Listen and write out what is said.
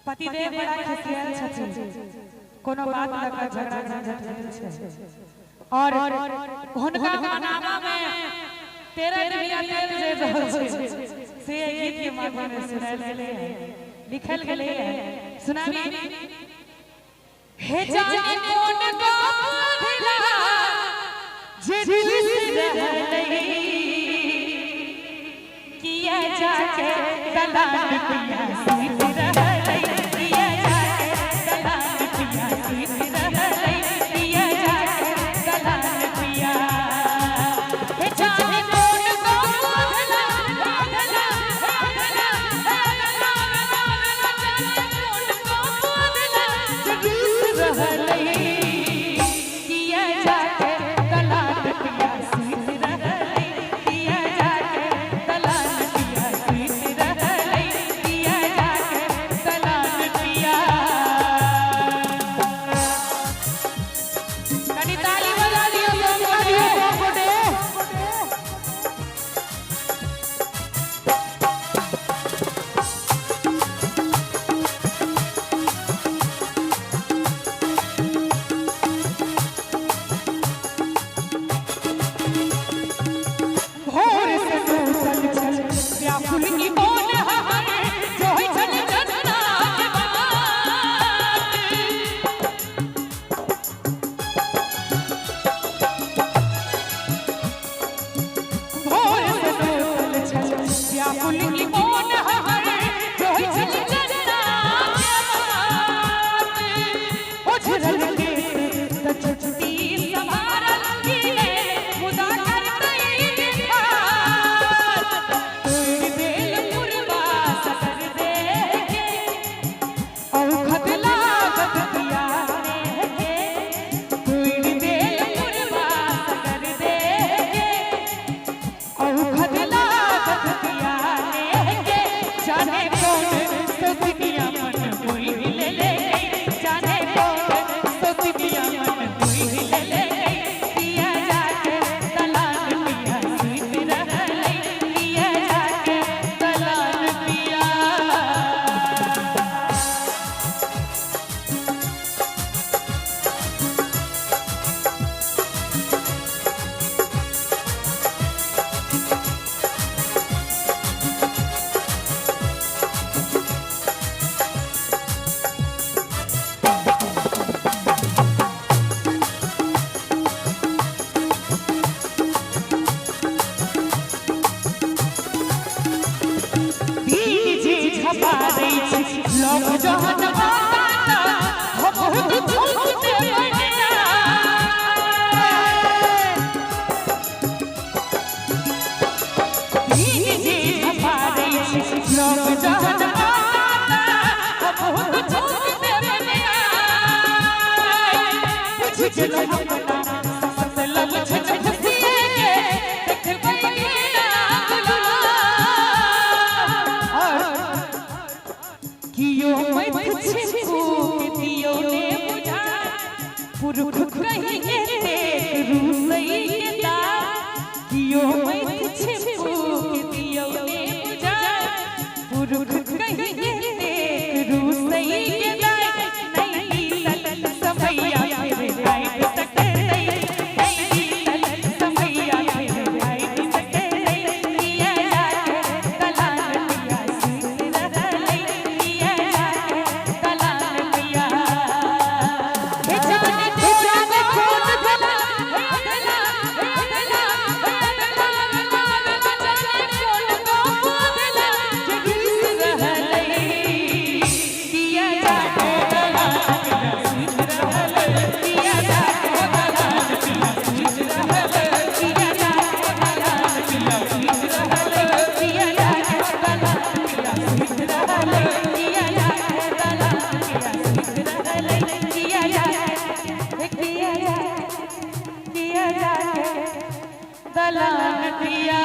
पति देव बड़ा खिसियाल छथिन, कोनो बात लगा झगड़ा झंझट भेल छै और हुनका मनावा में 13 दिव्या तेल जे रहल छै से गीत के माध्यम से सुनायल गेलै है, लिखल गेलै है। सुनाबी। हे जाने कौन गोधिला जे दिल से रहलै किया जाके दलाल पिया सीत रहलै, किया जाके दलाल पिया सीत रहलै, किया जाके दलाल पिया। हे जाने कौन गोधिला गोधिला गोधिला जाने कौन गोधिला जे दिल से रहलै किया जाके दलाल पिया सीत रहलै, किया जाके दलाल पिया सीत रहलै, किया जाके दलाल पिया। कनी ताली बजा दियो, बजा दियो गोटे। भोर से चल चल व्याकुल की बोल हमारे जोई चल चलना के बात। भोर से चल चल व्याकुल की बोल हमारे जोई चल चलना के बात। उछल के तछती सवारल कीले मुदा कर गई दिखात। तोड़ देल पुरवा सकर दे के और खत लागत दिया रे के। तोड़ देल पुरवा सकर दे के और खत लागत दिया रे के। जाने कौन सोचनिया मन कोई ले ले, जाने कौन सोचनिया मन कोई ले ले। किया जाके दलाल पिया सीत रहलै, किया जाके दलाल पिया। दीन जी छपा दै छै लोग जहन बाता हो बहुत झूठते बनिया। दीन जी छपा दै छै लोग जहन बाता हो बहुत झूठते बनिया। पूछ के अपना मतलब छछ खसिए के देखबै ना बुला। कियो मत छिपू के दियो ने बुझा पुरख कहीं के देख रूसई के दा। कियो मत छिपू के दियो ने बुझा पुरख कहीं के देख रूसई के दा। नहीं लल समैया फिर राइट सके नहीं लल समैया फिर राइट सके। किया जाके दलाल पिया सीत रहलै, किया जाके दलाल पिया। हे जाने कौन भला भला भला भला जाने कौन भला जे दिल से रहलै किया जाके दलाल पिया सीत रहलै, किया जाके दलाल पिया सीत रहलै, किया जाके दलाल पिया सीत रहलै, किया जाके दलाल पिया सीत रहलै, किया जाके दलाल पिया सीत रहलै, किया जाके दलाल पिया।